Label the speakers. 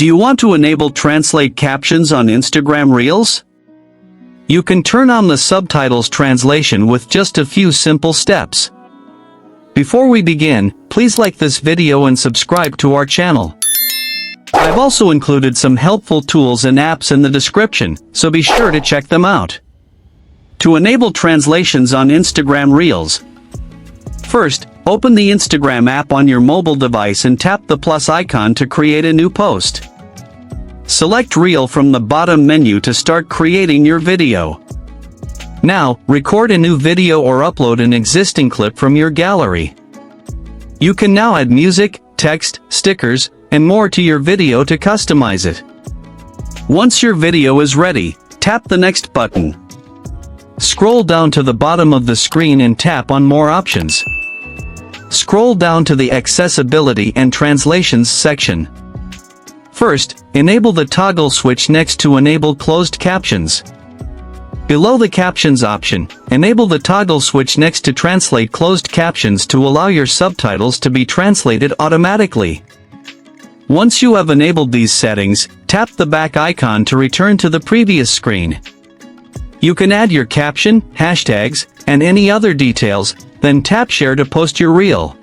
Speaker 1: Do you want to enable Translate Captions on Instagram Reels? You can turn on the subtitles translation with just a few simple steps. Before we begin, please like this video and subscribe to our channel. I've also included some helpful tools and apps in the description, so be sure to check them out. To enable translations on Instagram Reels, first, open the Instagram app on your mobile device and tap the plus icon to create a new post. Select Reel from the bottom menu to start creating your video. Now, record a new video or upload an existing clip from your gallery. You can now add music, text, stickers, and more to your video to customize it. Once your video is ready, tap the Next button. Scroll down to the bottom of the screen and tap on More Options. Scroll down to the Accessibility and Translations section. First, enable the toggle switch next to Enable Closed Captions. Below the Captions option, enable the toggle switch next to Translate Closed Captions to allow your subtitles to be translated automatically. Once you have enabled these settings, tap the back icon to return to the previous screen. You can add your caption, hashtags, and any other details, then tap Share to post your reel.